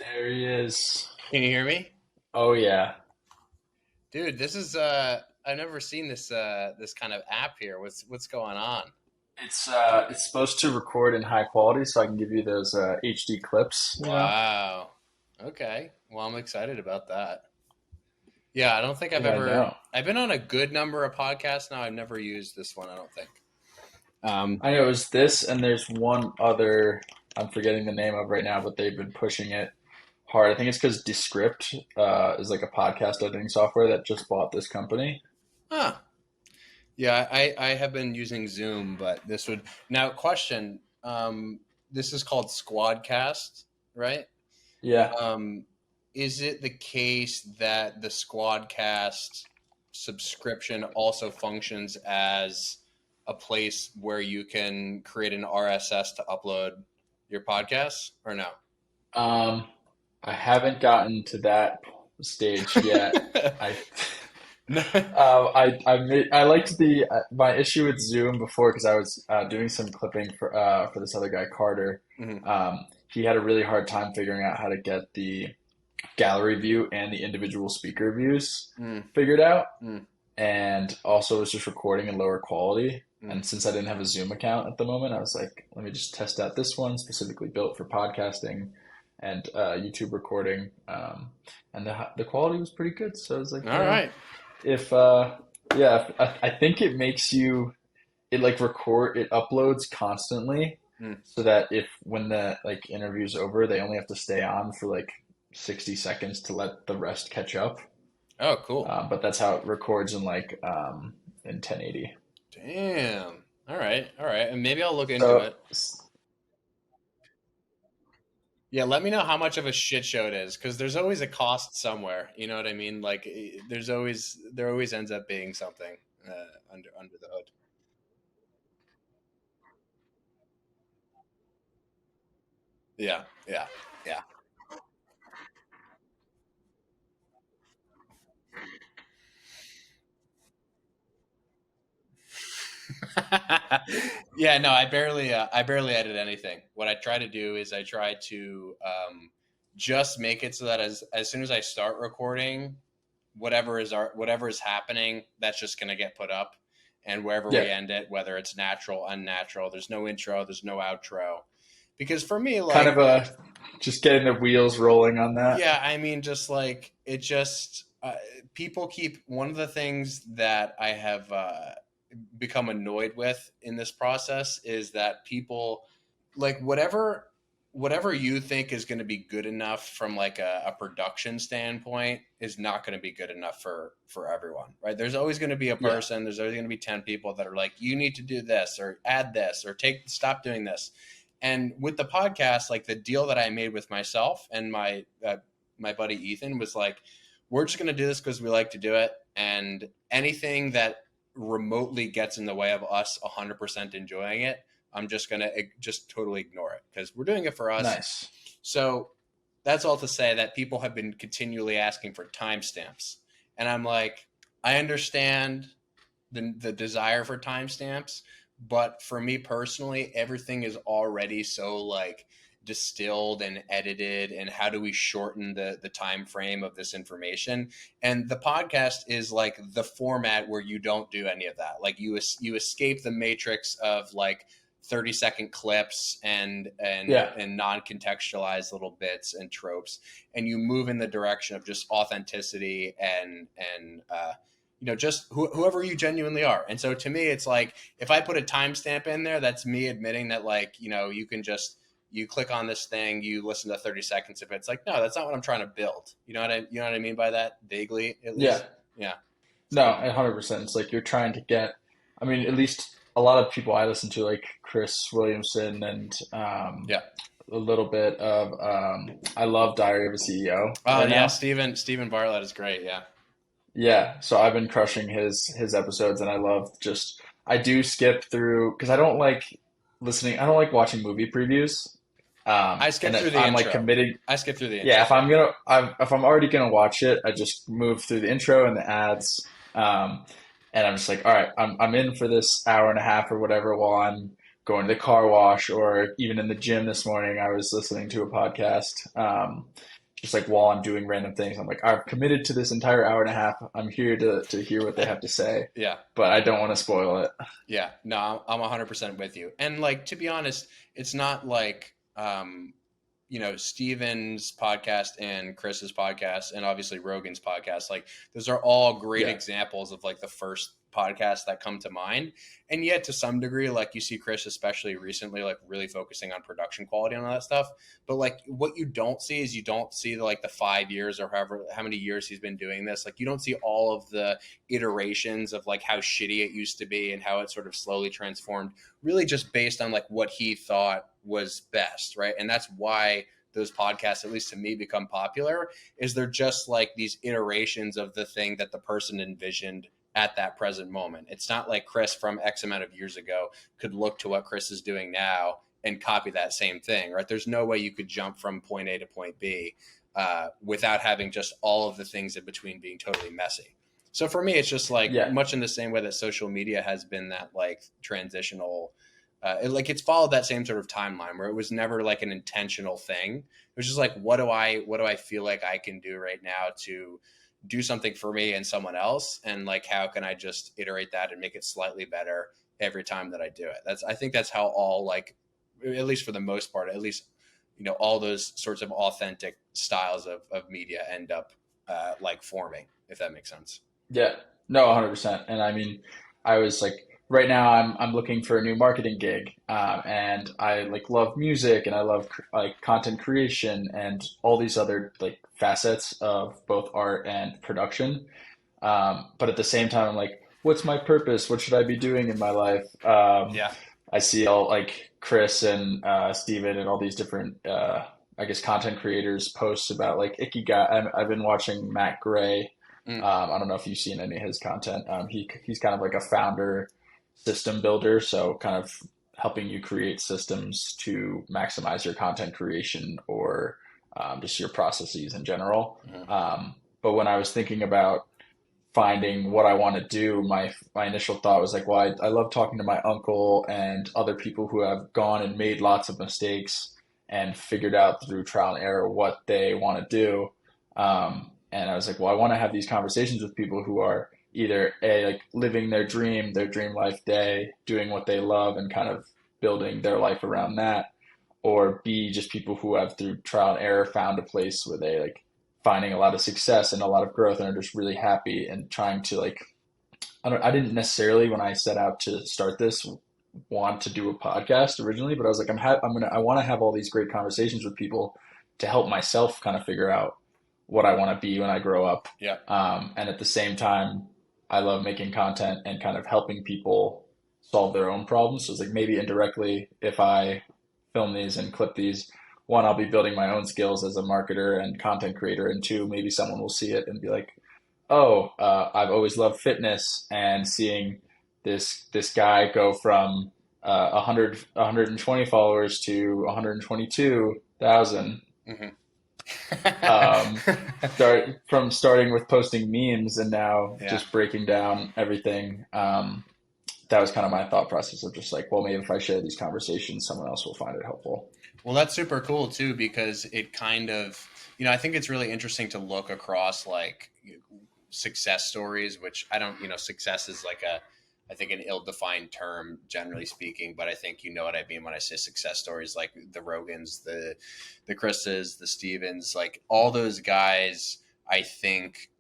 There he is. Can you hear me? Oh yeah. Dude, this is I've never seen this kind of app here. What's going on? It's supposed to record in high quality so I can give you those HD clips. Wow. Okay. Well, I'm excited about that. Yeah, I don't think I've Yeah, I ever know. I've been on a good number of podcasts now. I've never used this one, I don't think. Um I know it was this and there's one other I'm forgetting the name of right now, but they've been pushing it hard. I think it's because Descript is like a podcast editing software that just bought this company. huh. Yeah, I have been using Zoom, but this would now question. This is called Squadcast, right? Yeah. Um, is it the case that the Squadcast subscription also functions as a place where you can create an RSS to upload your podcasts, or no? Um, I haven't gotten to that stage yet. I No. I liked the my issue with Zoom before because I was doing some clipping for this other guy Carter. Mhm. He had a really hard time figuring out how to get the gallery view and the individual speaker views Mm, figured out, mm, and also was just recording in lower quality. mm. And since I didn't have a Zoom account at the moment, I was like, let me just test out this one specifically built for podcasting and YouTube recording. And the quality was pretty good. So I was like, All right. if yeah, I think it makes you it like record it uploads constantly Mm. so that if when the like interview's over, they only have to stay on for like 60 seconds to let the rest catch up. Oh, cool. But that's how it records in 1080. Damn. All right. All right. And maybe I'll look into So it. Yeah, let me know how much of a shit show it is, because there's always a cost somewhere. You know what I mean? Like, there always ends up being something under the hood. Yeah, yeah, yeah. Yeah, no, I barely edit anything. What I try to do is I try to just make it so that as soon as I start recording, whatever is happening, that's just gonna get put up, and wherever we yeah, end it, whether it's natural, unnatural, there's no intro, there's no outro, because for me, kind like, of just getting the wheels rolling on that. yeah, I mean, just like it just people keep one of the things that I have become annoyed with in this process is that people like whatever you think is going to be good enough from like a production standpoint is not going to be good enough for everyone, right? There's always going to be a Yeah, person, there's always going to be 10 people that are like, you need to do this or add this or stop doing this. And with the podcast, like the deal that I made with myself and my buddy Ethan was like, we're just going to do this because we like to do it, and anything that remotely gets in the way of us 100% enjoying it, I'm just going to just totally ignore it because we're doing it for us. nice. So that's all to say that people have been continually asking for timestamps. And I'm like, I understand the desire for timestamps, but for me personally, everything is already so like distilled and edited, and how do we shorten the time frame of this information? And the podcast is like the format where you don't do any of that. Like you escape the matrix of like 30-second clips Yeah, and non-contextualized little bits and tropes, and you move in the direction of just authenticity and just whoever you genuinely are. And so to me, it's like if I put a timestamp in there, that's me admitting that, like, you can just you click on this thing, you listen to 30 seconds of it. It's like, no, that's not what I'm trying to build. You know what I mean by that, vaguely at yeah. least. Yeah. No, So 100%. It's like you're trying to get, I mean, at least a lot of people I listen to, like Chris Williamson and yeah. a little bit of, I love Diary of a CEO Oh right yeah, now. Stephen Bartlett is great. Yeah. Yeah, so I've been crushing his episodes, and I love just I do skip through because I don't like listening. I don't like watching movie previews. I skip And through if the I'm like intro. committing, I skip through the yeah, intro. Yeah. if I'm already gonna watch it, I just move through the intro and the ads, and I'm just like, all right, I'm in for this hour and a half or whatever while I'm going to the car wash, or even in the gym this morning, I was listening to a podcast. Just like while I'm doing random things, I'm like, I've committed to this entire hour and a half. I'm here to hear what they have to say, Yeah. but I don't want to spoil it. Yeah, no, I'm 100% with you. And like to be honest, it's not like Steven's podcast and Chris's podcast and obviously Rogan's podcast. Like those are all great Yeah, examples of like the first podcasts that come to mind. And yet to some degree, like you see Chris, especially recently, like really focusing on production quality and all that stuff. But like what you don't see is you don't see like the 5 years or however how many years he's been doing this. Like you don't see all of the iterations of like how shitty it used to be and how it sort of slowly transformed, really just based on like what he thought was best, right? And that's why those podcasts, at least to me, become popular, is they're just like these iterations of the thing that the person envisioned at that present moment. It's not like Chris from X amount of years ago could look to what Chris is doing now and copy that same thing, right? There's no way you could jump from point A to point B without having just all of the things in between being totally messy. So for me, it's just like yeah, much in the same way that social media has been that like transitional, it's followed that same sort of timeline where it was never like an intentional thing. It was just like, what do I feel like I can do right now to do something for me and someone else, and like how can I just iterate that and make it slightly better every time that I do it. I think that's how all, like, at least for the most part, at least all those sorts of authentic styles of media end up like forming, if that makes sense. yeah. No, 100%. And I mean, I was like, right now I'm looking for a new marketing gig, and I like love music and I love like content creation and all these other like facets of both art and production. But at the same time, I'm like, what's my purpose? What should I be doing in my life? Yeah. I see all like Chris and Steven and all these different, I guess, content creators posts about like Ikigai. I've been watching Matt Gray. Mm, I don't know if you've seen any of his content. He's kind of like a founder system builder, so kind of helping you create systems to maximize your content creation or just your processes in general. mhm. But when I was thinking about finding what I want to do, my initial thought was like, well, I love talking to my uncle and other people who have gone and made lots of mistakes and figured out through trial and error what they want to do. And I was like, well, I want to have these conversations with people who are either A, like living their dream life day, doing what they love and kind of building their life around that, or B, just people who have through trial and error found a place where they like finding a lot of success and a lot of growth and are just really happy and trying to like I didn't necessarily when I set out to start this want to do a podcast originally, but I was like I want to have all these great conversations with people to help myself kind of figure out what I want to be when I grow up. Yeah. And at the same time, I love making content and kind of helping people solve their own problems. So it's like maybe indirectly, if I film these and clip these, one, I'll be building my own skills as a marketer and content creator, and two, maybe someone will see it and be like, "Oh, I've always loved fitness," and seeing this guy go from 120 followers to 122,000. Hmm. Um, starting with posting memes and now Yeah. just breaking down everything. That was kind of my thought process of just like, well, maybe if I share these conversations, someone else will find it helpful. Well, that's super cool too, because it kind of, I think it's really interesting to look across like success stories, which I don't, success is like I think an ill-defined term generally speaking, but I think you know what I mean when I say success stories, like the Rogans, the Chris's, the Stevens, like all those guys. I think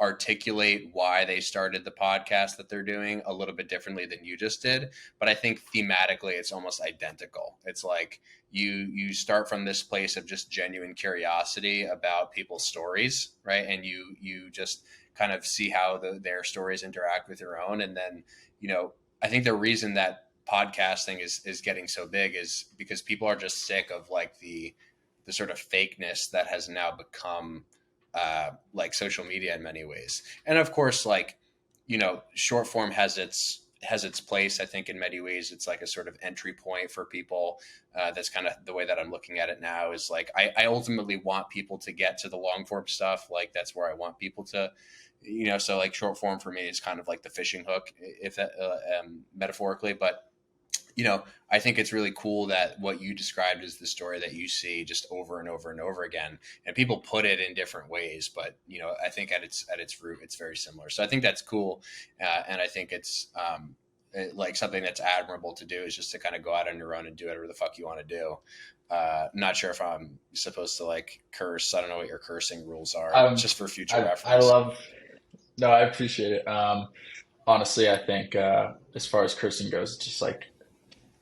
articulate why they started the podcast that they're doing a little bit differently than you just did. But I think thematically, it's almost identical. It's like you start from this place of just genuine curiosity about people's stories, right? And you just kind of see how their stories interact with your own, and then I think the reason that podcasting is getting so big is because people are just sick of like the sort of fakeness that has now become like social media in many ways. And of course, like, short form has its place. I think in many ways it's like a sort of entry point for people. That's kind of the way that I'm looking at it now, is like, I ultimately want people to get to the long form stuff. Like that's where I want people to, so like short form for me is kind of like the fishing hook, if that metaphorically, but you know, I think it's really cool that what you described is the story that you see just over and over and over again, and people put it in different ways, but you know, I think at its root, it's very similar. So I think that's cool, and I think it's like something that's admirable to do is just to kind of go out on your own and do whatever the fuck you want to do. Not sure if I'm supposed to like curse. I don't know what your cursing rules are, Um, just for future I reference. love. No, I appreciate it. Honestly, I think as far as cursing goes, it's just like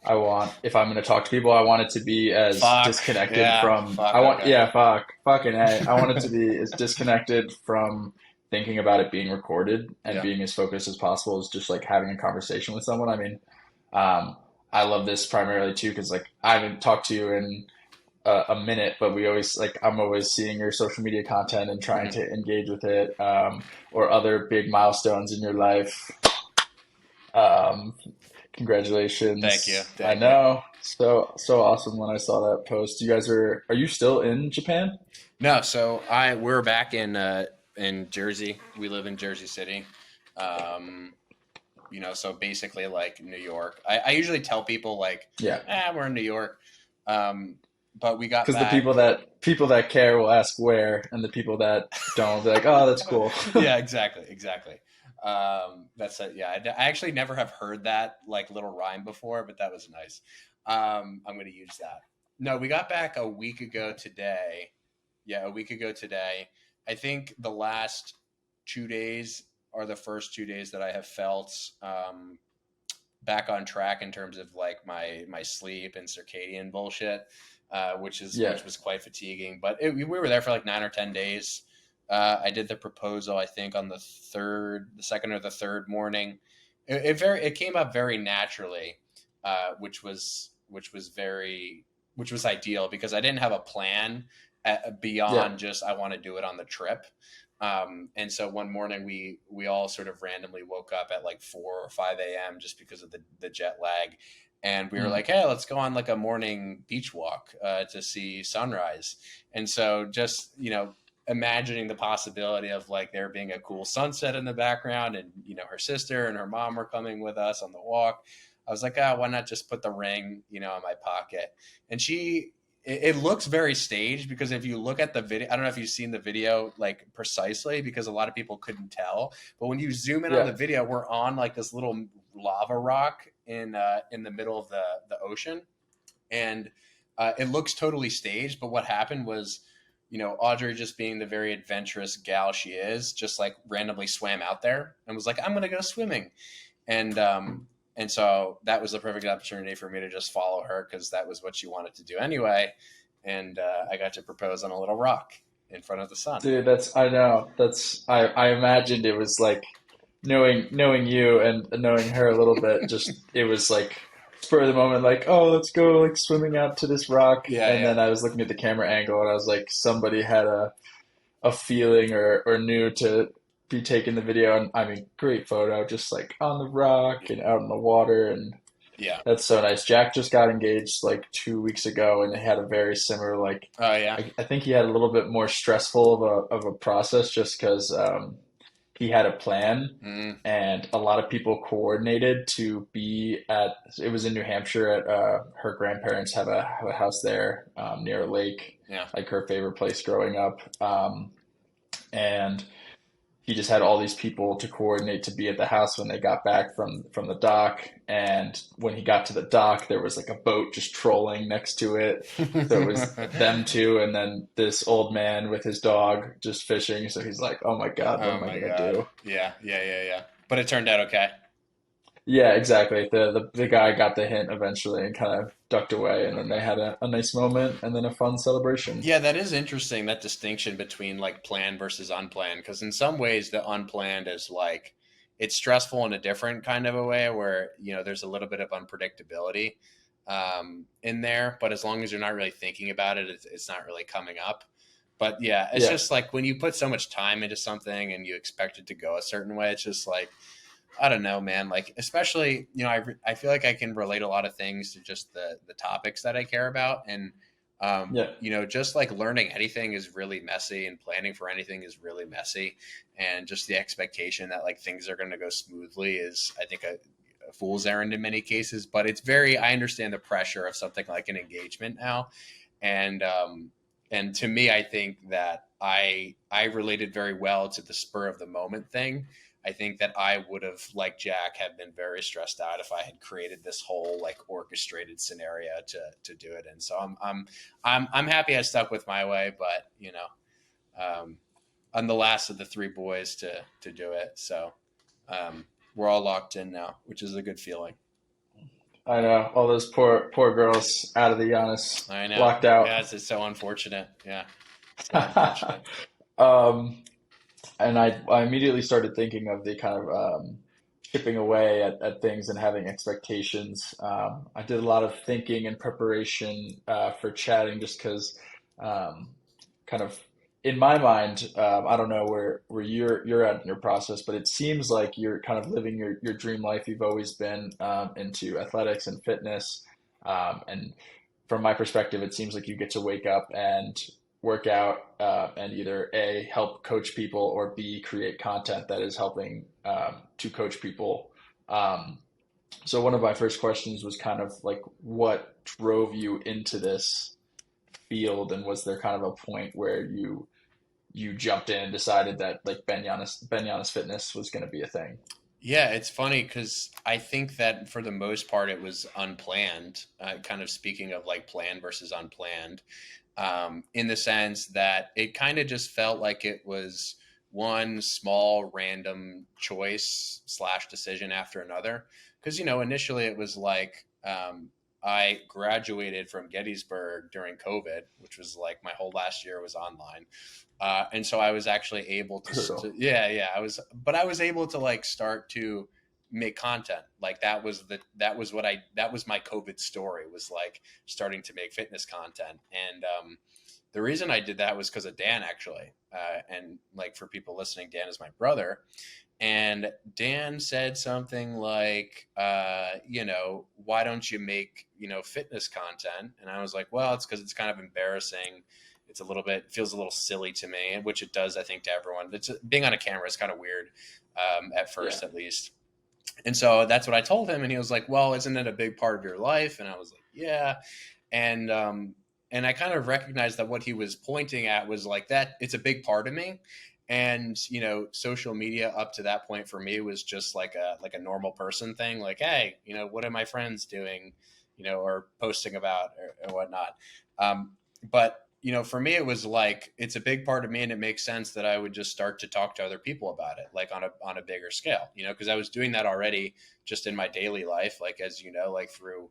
I want if I'm going to talk to people, I want it to be as Fuck. disconnected Yeah. from Fuck. I want Okay. yeah, fucking A. I want it to be as disconnected from thinking about it being recorded and Yeah. being as focused as possible as just like having a conversation with someone. I mean, um, I love this primarily too because like I haven't talked to you in a minute, but we always like I'm always seeing your social media content and trying Hmm. to engage with it, or other big milestones in your life. Um, Thank you. Congratulations. I Thank you. know. So awesome when I saw that post. You guys are you still in Japan? No, so I we're back in Jersey. We live in Jersey City. Um, you know, so basically like New York. I usually tell people like, Yeah. we're in New York. Um, but we got Because the back. people that care will ask where, and the people that don't will be like, oh, that's cool. Yeah, exactly, exactly. That's it. Yeah, I actually never have heard that like little rhyme before, but that was nice. I'm going to use that. No, we got back a week ago today. Yeah, a week ago today. I think the last 2 days are the first 2 days that I have felt back on track in terms of like my sleep and circadian bullshit, Yeah. which was quite fatiguing. But we were there for like 9 or 10 days. I did the proposal, I think, on the second or the third morning. It came up very naturally, which was ideal because I didn't have a plan Yeah. beyond just I want to do it on the trip. And so one morning we all sort of randomly woke up at like 4 or 5 a.m. just because of the jet lag, and we were Mm. like, hey, let's go on like a morning beach walk to see sunrise. And so just imagining the possibility of like there being a cool sunset in the background, and her sister and her mom were coming with us on the walk. I was like, why not just put the ring, in my pocket? And it looks very staged because if you look at the video, I don't know if you've seen the video like precisely because a lot of people couldn't tell, but when you zoom in on Yeah. the video, we're on like this little lava rock in the middle of the ocean, and it looks totally staged. But what happened was, Audrey, just being the very adventurous gal she is, just like randomly swam out there and was like, "I'm gonna go swimming," and so that was the perfect opportunity for me to just follow her because that was what she wanted to do anyway, and I got to propose on a little rock in front of the sun. Dude, that's I know. I imagined it was like knowing you and knowing her a little bit, just it was like spur of the moment, like, oh, let's go like swimming out to this rock. Yeah, And yeah. then I was looking at the camera angle and I was like, somebody had a feeling or knew to be taking the video. And I mean, great photo, just like on the rock and out in the water. And Yeah. that's so nice. Jack just got engaged like 2 weeks ago and they had a very similar, like, Oh yeah. I think he had a little bit more stressful of a process just because he had a plan Mm, and a lot of people coordinated to be at it was in New Hampshire at her grandparents have a house there near a lake, yeah. like her favorite place growing up, and he just had all these people to coordinate to be at the house when they got back from the dock. And when he got to the dock, there was like a boat just trolling next to it. So it was them two, and then this old man with his dog just fishing. So he's like, "Oh my God, what Oh am I my gonna god. do?" Yeah, yeah, yeah, yeah. But it turned out okay. Yeah, exactly. The guy got the hint eventually and kind of ducked away, and then they Okay. had a nice moment and then a fun celebration. Yeah, that is interesting, that distinction between like planned versus unplanned. Because in some ways, the unplanned is like it's stressful in a different kind of a way where, there's a little bit of unpredictability in there. But as long as you're not really thinking about it, it's not really coming up. But yeah, it's Yeah, just like when you put so much time into something and you expect it to go a certain way, it's just like, I don't know, man. Like, especially, I feel like I can relate a lot of things to just the topics that I care about. And, yeah, just like learning anything is really messy and planning for anything is really messy. And just the expectation that like things are going to go smoothly is, I think, a fool's errand in many cases, but it's very, I understand the pressure of something like an engagement now. And to me, I think that I related very well to the spur of the moment thing. I think that I would have, like Jack, have been very stressed out if I had created this whole like orchestrated scenario to do it in. So I'm happy I stuck with my way, but I'm the last of the three boys to do it. So we're all locked in now, which is a good feeling. I know all those poor girls out of the Giannis, I know. locked out. Yeah, it's so unfortunate. Yeah, so unfortunate. um, and I immediately started thinking of the kind of chipping away at things and having expectations. I did a lot of thinking and preparation for chatting just because um, kind of in my mind, I don't know where you're at in your process, but it seems like you're kind of living your dream life. You've always been into athletics and fitness, and from my perspective, it seems like you get to wake up and work out and either A, help coach people or B, create content that is helping to coach people. Um, so one of my first questions was kind of like, what drove you into this field, and was there kind of a point where you jumped in and decided that like Ben Giannis Fitness was going to be a thing? Yeah, it's funny because I think that for the most part it was unplanned. Kind of speaking of like planned versus unplanned, in the sense that it kind of just felt like it was one small random choice slash decision after another. Because initially it was like I graduated from Gettysburg during COVID, which was like my whole last year was online. And so I was actually able Brutal. yeah, but I was able to like start to make content. Like that was my COVID story, was like starting to make fitness content. And the reason I did that was because of Dan, actually. And like for people listening, Dan is my brother. And Dan said something like, why don't you make, fitness content? And I was like, well, it's because it's kind of embarrassing. It's a little bit, feels a little silly to me, which it does, I think, to everyone. It's being on a camera is kind of weird, at Yeah. first, at least. And so that's what I told him. And he was like, well, isn't it a big part of your life? And I was like, yeah. And I kind of recognized that what he was pointing at was like that. It's a big part of me. And social media up to that point for me was just like a normal person thing. Like, hey, what are my friends doing, or posting about, or whatnot. But for me, it was like it's a big part of me, and it makes sense that I would just start to talk to other people about it, like on a bigger scale. Because I was doing that already just in my daily life, like as like through,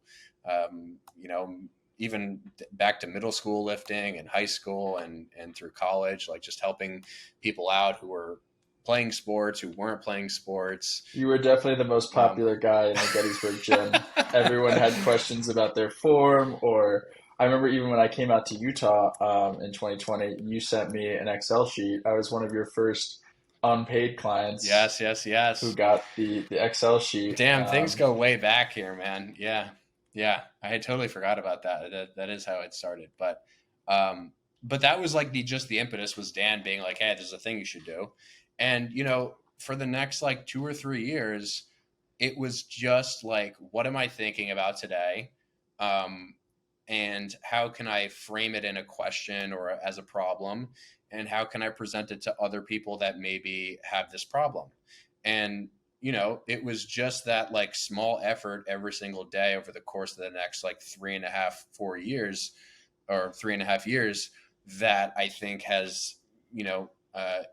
um, you know, even back to middle school lifting and high school and through college, like just helping people out who were playing sports, who weren't playing sports. You were definitely the most Um, popular guy in the Gettysburg gym. Everyone had questions about their form, or I remember even when I came out to Utah in 2020, you sent me an Excel sheet. I was one of your first unpaid clients yes, yes, who yes. got the Excel sheet. Damn, things go way back here, man. Yeah, yeah. I had totally forgot about that. That is how it started. Um, but that was like the impetus was Dan being like, "Hey, there's a thing you should do," and for the next like 2 or 3 years, it was just like, what am I thinking about today? Um, and how can I frame it in a question or as a problem? And how can I present it to other people that maybe have this problem? And, it was just that like small effort every single day over the course of the next like 3.5, 4 years, or 3.5 years, that I think has, you know, uh,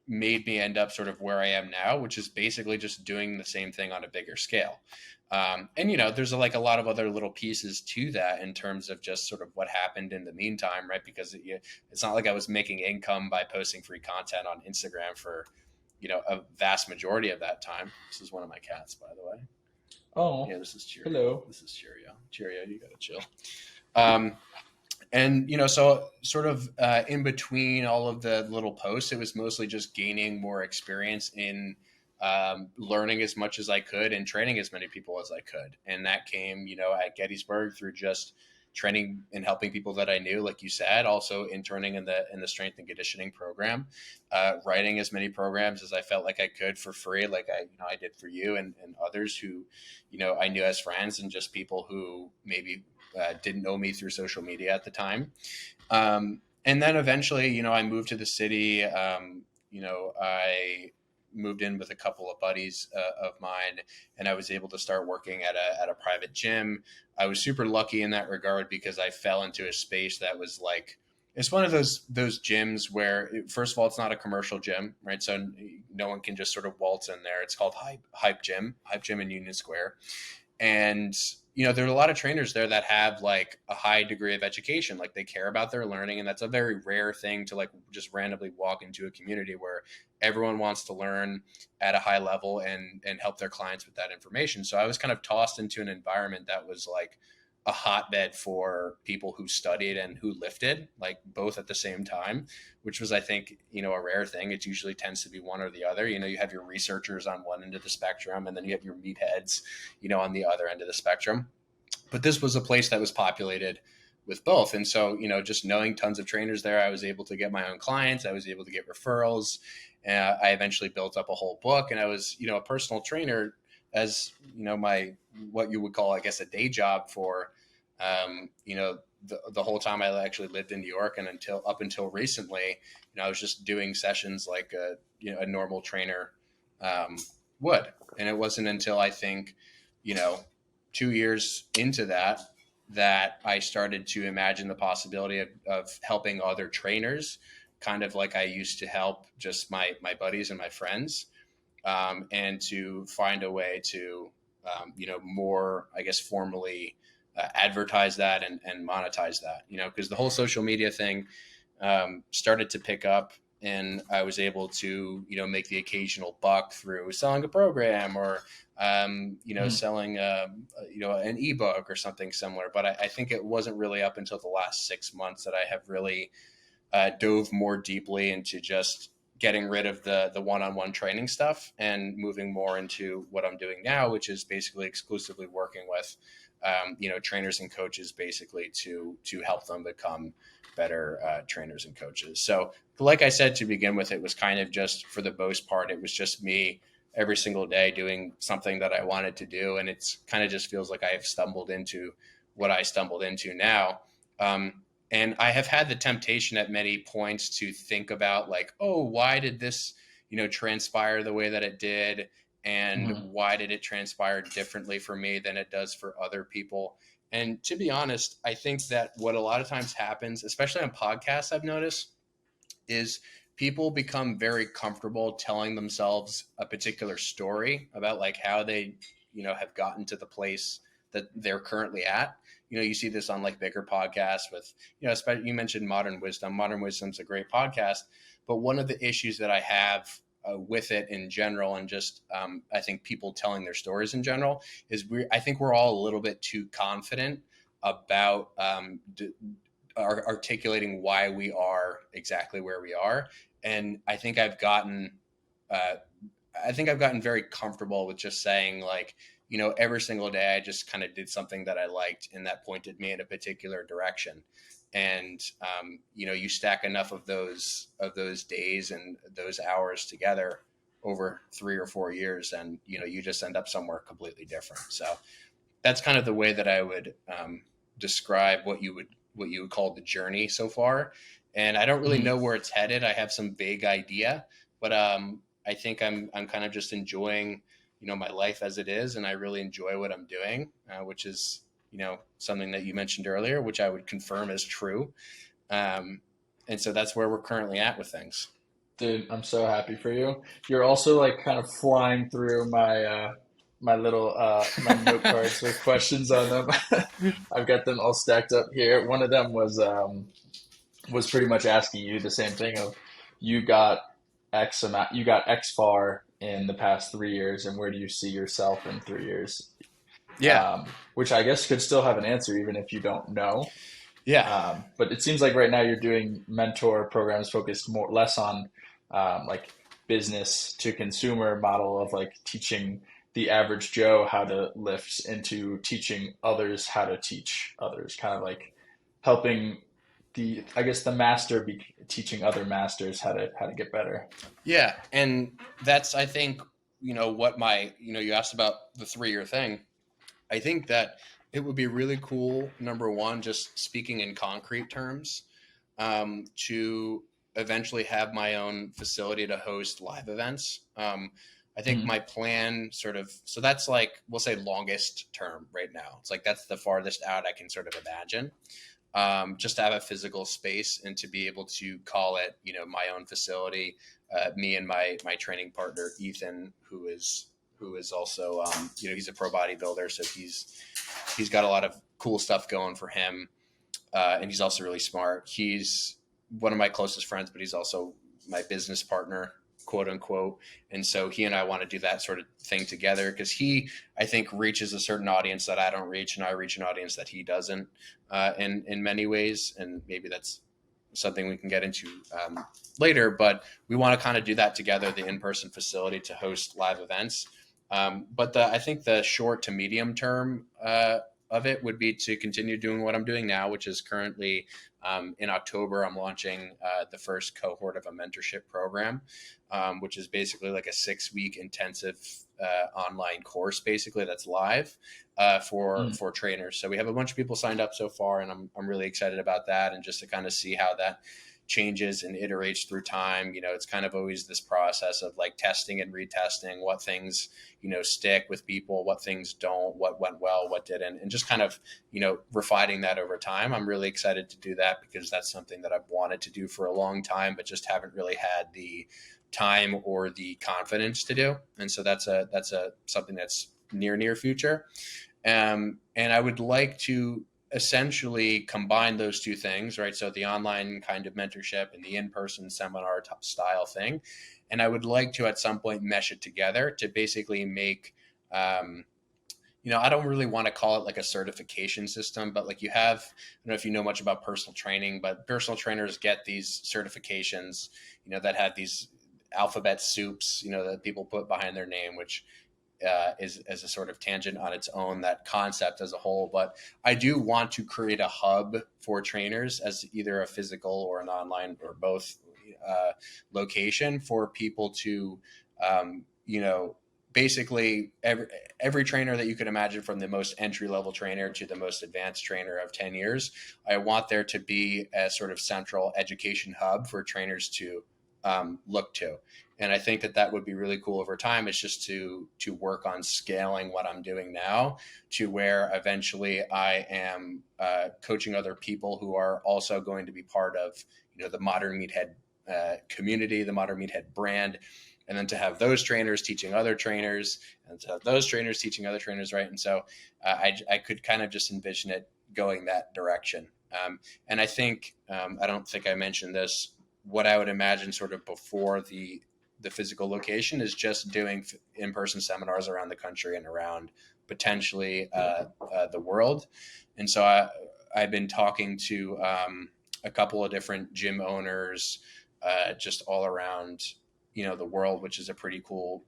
made me end up sort of where I am now, which is basically just doing the same thing on a bigger scale. And there's like a lot of other little pieces to that in terms of just sort of what happened in the meantime, right? Because it's not like I was making income by posting free content on Instagram for a vast majority of that time. This is one of my cats, by the way. Oh, Yeah, this is Cheerio. hello. This is Cheerio. Cheerio, you gotta chill. Um, and so sort of in between all of the little posts, it was mostly just gaining more experience in learning as much as I could and training as many people as I could. And that came at Gettysburg through just training and helping people that I knew, like you said, also interning in the strength and conditioning program, writing as many programs as I felt like I could for free, like I did for you and others who, I knew as friends and just people who maybe didn't know me through social media at the time. And then eventually, I moved to the city. I moved in with a couple of buddies of mine, and I was able to start working at a private gym. I was super lucky in that regard because I fell into a space that was like, it's one of those gyms where, first of all, it's not a commercial gym, right? So no one can just sort of waltz in there. It's called Hype Gym in Union Square. And there are a lot of trainers there that have like a high degree of education, like they care about their learning, and that's a very rare thing to like just randomly walk into a community where everyone wants to learn at a high level and help their clients with that information. So I was kind of tossed into an environment that was like a hotbed for people who studied and who lifted, like both at the same time, which was, I think, a rare thing. It usually tends to be one or the other. You have your researchers on one end of the spectrum, and then you have your meatheads, on the other end of the spectrum. But this was a place that was populated with both. And so, just knowing tons of trainers there, I was able to get my own clients. I was able to get referrals. I eventually built up a whole book, and I was, a personal trainer as, my, what you would call, I guess, a day job for, the whole time I actually lived in New York, and up until recently, I was just doing sessions like a normal trainer would. And it wasn't until I think, 2 years into that I started to imagine the possibility of helping other trainers, kind of like I used to help just my buddies and my friends, and to find a way to, more, I guess, formally advertise that and monetize that, because the whole social media thing started to pick up, and I was able to, make the occasional buck through selling a program or, selling, an ebook or something similar. But I think it wasn't really up until the last 6 months that I have really dove more deeply into just getting rid of the one-on-one training stuff and moving more into what I'm doing now, which is basically exclusively working with, trainers and coaches, basically to help them become better trainers and coaches. So like I said, to begin with, it was kind of just, for the most part, it was just me every single day doing something that I wanted to do. And it's kind of just feels like I have stumbled into what I stumbled into now. And I have had the temptation at many points to think about like, oh, why did this, transpire the way that it did? And Mm-hmm. why did it transpire differently for me than it does for other people? And to be honest, I think that what a lot of times happens, especially on podcasts, I've noticed, is people become very comfortable telling themselves a particular story about like how they, have gotten to the place that they're currently at. You see this on like bigger podcasts with, especially, you mentioned Modern Wisdom. Modern Wisdom's a great podcast, but one of the issues that I have with it in general, and just I think people telling their stories in general, is I think we're all a little bit too confident about articulating why we are exactly where we are. And I think I've gotten very comfortable with just saying like, every single day I just kind of did something that I liked and that pointed me in a particular direction. And, you stack enough of those days and those hours together over 3 or 4 years, and, you just end up somewhere completely different. So that's kind of the way that I would describe what you would call the journey so far. And I don't really Mm-hmm. know where it's headed. I have some vague idea, but I think I'm kind of just enjoying, my life as it is. And I really enjoy what I'm doing, which is, something that you mentioned earlier, which I would confirm is true. And so that's where we're currently at with things. Dude, I'm so happy for you. You're also like kind of flying through my little my note cards with questions on them. I've got them all stacked up here. One of them was pretty much asking you the same thing of you got you got X far in the past 3 years, and where do you see yourself in 3 years? Yeah. Which I guess could still have an answer even if you don't know. Yeah. But it seems like right now you're doing mentor programs focused more less on like business to consumer model of like teaching the average Joe how to lift into teaching others how to teach others, kind of like helping I guess the master be teaching other masters how to get better. Yeah, and that's I think what my you asked about the 3 year thing. I think that it would be really cool. Number one, just speaking in concrete terms, to eventually have my own facility to host live events. I think Mhm. my plan sort of, so that's like, we'll say longest term right now. It's like that's the farthest out I can sort of imagine. Just to have a physical space and to be able to call it, my own facility. Me and my training partner Ethan, who is also, he's a pro bodybuilder, so he's got a lot of cool stuff going for him, and he's also really smart. He's one of my closest friends, but he's also my business partner, quote unquote. And so he and I want to do that sort of thing together because he, I think, reaches a certain audience that I don't reach, and I reach an audience that he doesn't, in many ways. And maybe that's something we can get into later. But we want to kind of do that together, the in-person facility to host live events. But I think the short to medium term of it would be to continue doing what I'm doing now, which is currently in October, I'm launching the first cohort of a mentorship program, which is basically like a 6 week intensive online course, basically that's live Mm. for trainers. So we have a bunch of people signed up so far, and I'm really excited about that, and just to kind of see how that changes and iterates through time. It's kind of always this process of like testing and retesting what things, stick with people, what things don't, what went well, what didn't, and just kind of, refining that over time. I'm really excited to do that because that's something that I've wanted to do for a long time, but just haven't really had the time or the confidence to do. And so that's a something that's near future. And I would like to essentially combine those two things, right? So the online kind of mentorship and the in-person seminar style thing. And I would like to at some point mesh it together to basically make, I don't really want to call it like a certification system, but like I don't know if you know much about personal training, but personal trainers get these certifications, that have these alphabet soups, that people put behind their name, which is as a sort of tangent on its own, that concept as a whole. But I do want to create a hub for trainers as either a physical or an online or both location for people to, basically every trainer that you could imagine, from the most entry level trainer to the most advanced trainer of 10 years. I want there to be a sort of central education hub for trainers to look to. And I think that would be really cool over time. It's just to work on scaling what I'm doing now to where eventually I am coaching other people who are also going to be part of the Modern Meathead community, the Modern Meathead brand, and then to have those trainers teaching other trainers, and to have those trainers teaching other trainers, right? And so I could kind of just envision it going that direction. And I think I don't think I mentioned this. What I would imagine sort of before the physical location is just doing in-person seminars around the country and around potentially the world. And so I've been talking to a couple of different gym owners just all around, the world, which is a pretty cool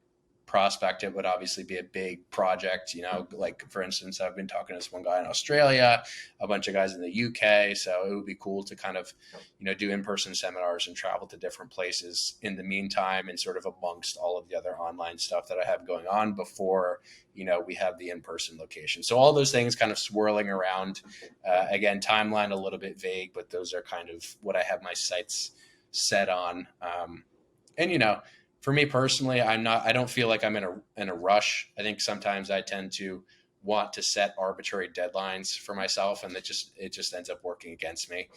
prospect. It would obviously be a big project, like for instance, I've been talking to this one guy in Australia, a bunch of guys in the UK. So it would be cool to kind of, do in-person seminars and travel to different places in the meantime, and sort of amongst all of the other online stuff that I have going on before, we have the in-person location. So all those things kind of swirling around, again, timeline a little bit vague, but those are kind of what I have my sights set on. And for me personally, I don't feel like I'm in a rush. I think sometimes I tend to want to set arbitrary deadlines for myself, and it just ends up working against me.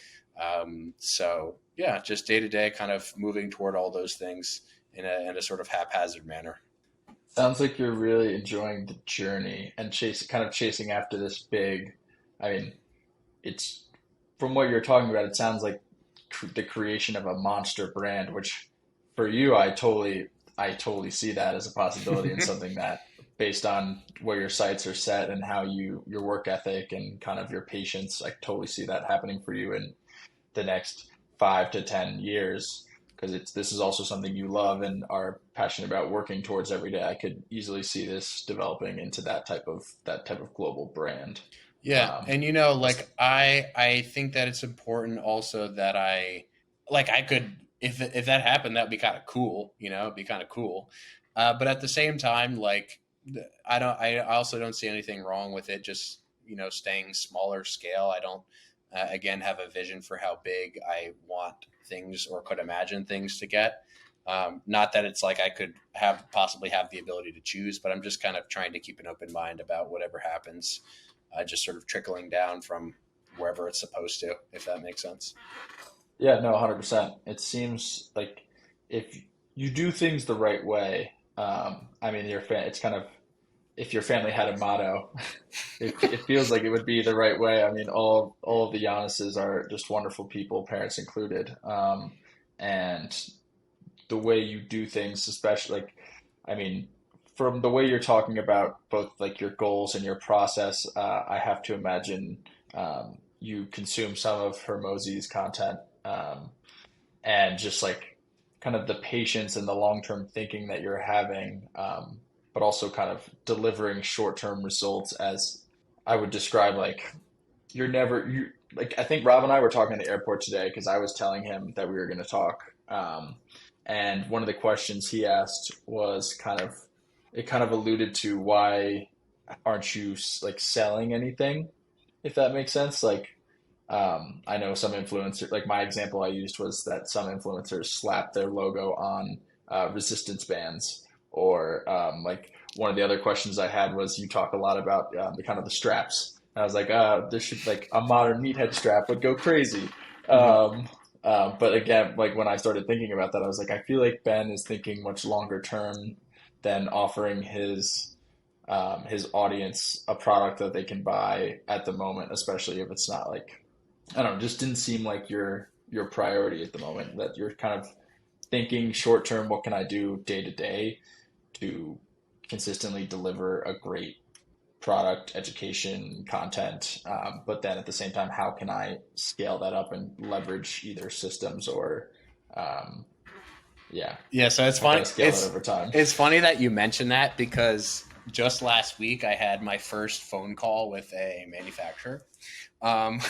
So yeah, just day to day, kind of moving toward all those things in a sort of haphazard manner. Sounds like you're really enjoying the journey and chasing after this big. I mean, it's from what you're talking about, it sounds like the creation of a monster brand, which for you, I totally see that as a possibility and something that, based on where your sights are set and how your work ethic and kind of your patience, I totally see that happening for you in the next 5 to 10 years. because it's this is also something you love and are passionate about working towards every day. I could easily see this developing into that type of global brand. Yeah, Um, and you know, as- like I think that it's important also that I could if that happened, that would be kind of cool, you know, it'd be kind of cool. But at the same time, like I also don't see anything wrong with it just, you know, staying smaller scale. I don't again have a vision for how big I want things or could imagine things to get. Not that it's like I could have possibly have the ability to choose, but I'm just kind of trying to keep an open mind about whatever happens, just sort of trickling down from wherever it's supposed to, if that makes sense. yeah, no, 100%. It seems like if you do things the right way, I mean, it's kind of if your family had a motto, it feels like it would be the right way. I mean, all of the Giannis's are just wonderful people, parents included. And the way you do things, especially like, I mean, from the way you're talking about both like your goals and your process, I have to imagine you consume some of Hermosi's content, and just like kind of the patience and the long-term thinking that you're having, but also kind of delivering short-term results as I would describe like you're never you like I think Rob and I were talking at the airport today because I was telling him that we were going to talk. And one of the questions he asked was kind of alluded to why aren't you like selling anything, if that makes sense. Like, I know some influencers, like my example I used was that some influencers slap their logo on resistance bands, or like one of the other questions I had was you talk a lot about the kind of the straps. And I was like, there should like a modern meathead strap would go crazy. Mm-hmm. Um, but again, like when I started thinking about that, I was like, I feel like Ben is thinking much longer term than offering his audience a product that they can buy at the moment, especially if it's not like I don't know, just didn't seem like your priority at the moment. That you're kind of thinking short term, what can I do day to day to consistently deliver a great product, education, content, but then at the same time, how can I scale that up and leverage either systems or, um, yeah, Yeah, so it's how can funny. I scale that over time? It's funny that you mentioned that because just last week I had my first phone call with a manufacturer. Um,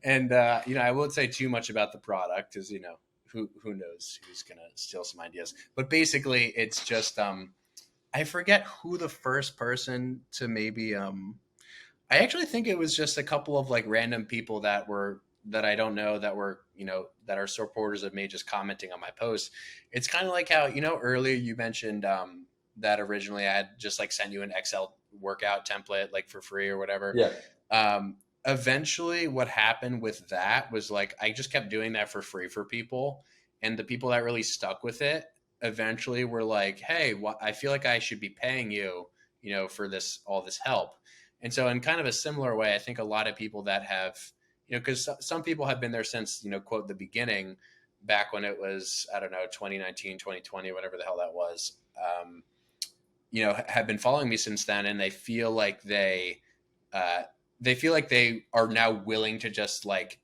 and you know, I won't say too much about the product because you know who knows who's gonna steal some ideas. But basically, it's just I forget who the first person to maybe I actually think it was just a couple of like random people that I don't know that were, you know, that are supporters of me just commenting on my post. It's kind of like how, you know, earlier you mentioned that originally I had just like sent you an Excel workout template like for free or whatever. Yeah, Eventually what happened with that was like I just kept doing that for free for people, and the people that really stuck with it eventually were like, "Hey, I feel like I should be paying you, you know, for this all this help." And so in kind of a similar way, I think a lot of people that have, you know, because some people have been there since, you know, quote the beginning, back when it was, I don't know, 2019, 2020, whatever the hell that was. You know, have been following me since then, and uh, they feel like they are now willing to just like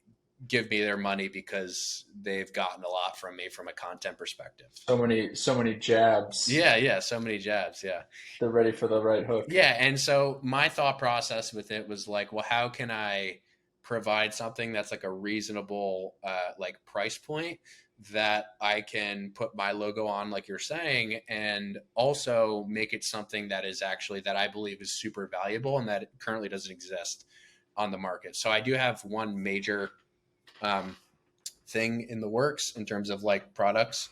give me their money because they've gotten a lot from me from a content perspective. so many jabs. Yeah, yeah, so many jabs. Yeah, They're ready for the right hook. yeah, and so my thought process with it was like, well, how can I provide something that's like a reasonable like price point that I can put my logo on, like you're saying, and also make it something that is actually that I believe is super valuable and that it currently doesn't exist on the market. So I do have one major um, thing in the works in terms of like products,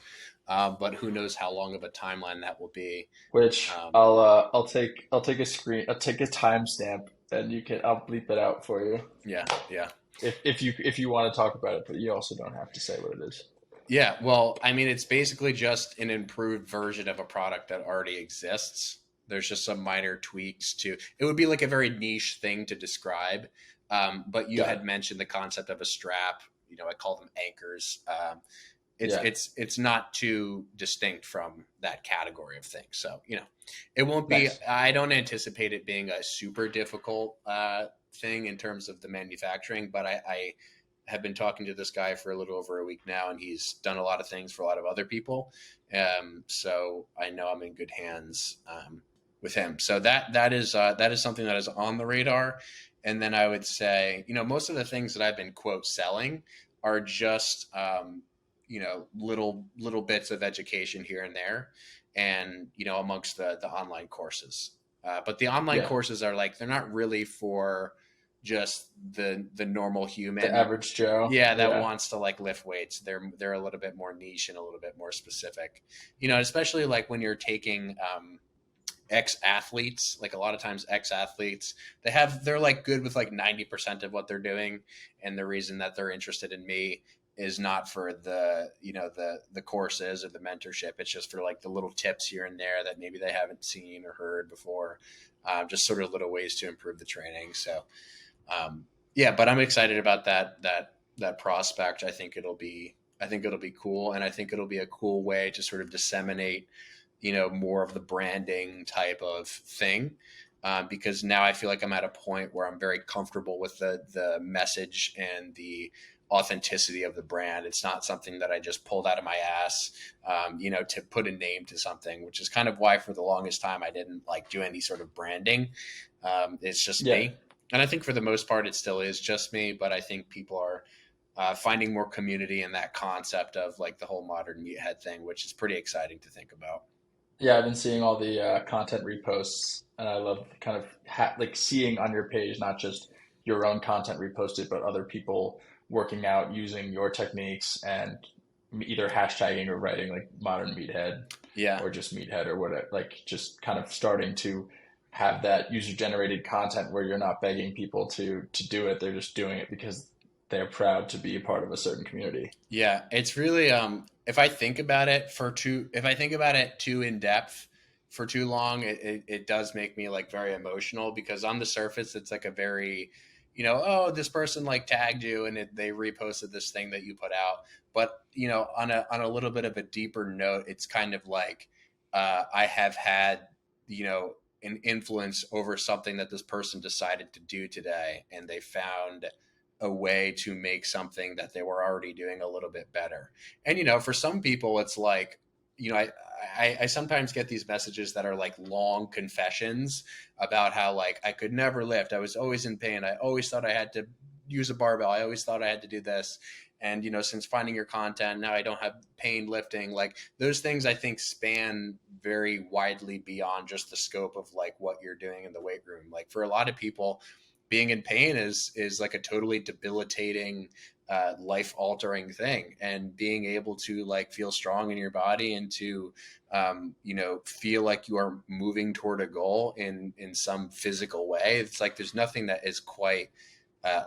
but who knows how long of a timeline that will be. Which Um, I'll take a screen I'll take a timestamp and I'll bleep it out for you yeah, yeah. if you want to talk about it, but you also don't have to say what it is. Yeah, well, I mean, it's basically just an improved version of a product that already exists. There's just some minor tweaks to it. Would be like a very niche thing to describe. But you Got had it. mentioned the concept of a strap. You know, I call them anchors. Yeah. It's not too distinct from that category of things. So you know, it won't be. Nice. I don't anticipate it being a super difficult thing in terms of the manufacturing, but have been talking to this guy for a little over a week now, and he's done a lot of things for a lot of other people. So I know I'm in good hands with him. So that is something that is on the radar. And then I would say, most of the things that I've been quote selling are just little bits of education here and there, and amongst the online courses. But the online Yeah, courses are like, they're not really for just the normal the human. average Joe. Yeah, that Yeah, wants to like lift weights. They're a little bit more niche and a little bit more specific. Especially like when you're taking ex athletes, like a lot of times ex athletes, they're like good with like 90% of what they're doing, and the reason that they're interested in me is not for the courses or the mentorship. It's just for like the little tips here and there that maybe they haven't seen or heard before, just sort of little ways to improve the training. So yeah, but I'm excited about that prospect. I think it'll be cool, and I think it'll be a cool way to sort of disseminate more of the branding type of thing. Because now I feel like I'm at a point where I'm very comfortable with the message and the authenticity of the brand. It's not something that I just pulled out of my ass, to put a name to something, which is kind of why for the longest time I didn't like do any sort of branding. It's just yeah, me. And I think for the most part, it still is just me, but I think people are finding more community in that concept of like the whole modern meathead thing, which is pretty exciting to think about. yeah. I've been seeing all the content reposts, and I love kind of like seeing on your page not just your own content reposted, but other people working out using your techniques and either hashtagging or writing like modern meathead Yeah. or just meathead or whatever. Like just kind of starting to have that user generated content where you're not begging people to do it; they're just doing it because they're proud to be a part of a certain community. Yeah, it's really if I think about it too in depth for too long, it does make me like very emotional, because on the surface it's like a very, oh, this person like tagged you and they reposted this thing that you put out. But on a little bit of a deeper note, it's kind of like I have had, an influence over something that this person decided to do today, and they found a way to make something that they were already doing a little bit better. And for some people, it's like, I sometimes get these messages that are like long confessions about how like I could never lift. I was always in pain. I always thought I had to use a barbell. I always thought I had to do this. And since finding your content, now I don't have pain lifting. Like those things, I think span very widely beyond just the scope of like what you're doing in the weight room. Like for a lot of people, being in pain is like a totally debilitating, life altering thing, and being able to like feel strong in your body and to feel like you are moving toward a goal in some physical way, it's like there's nothing that is quite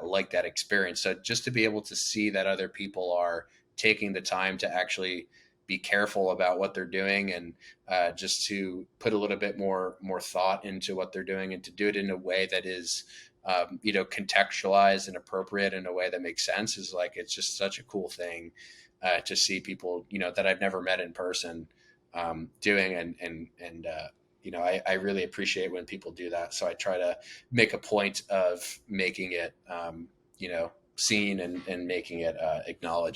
like that experience. So just to be able to see that other people are taking the time to actually be careful about what they're doing, and just to put a little bit more thought into what they're doing, and to do it in a way that is contextualized and appropriate in a way that makes sense, is like, it's just such a cool thing to see people, that I've never met in person, doing. I really appreciate when people do that. So I try to make a point of making it, seen, and making it acknowledged.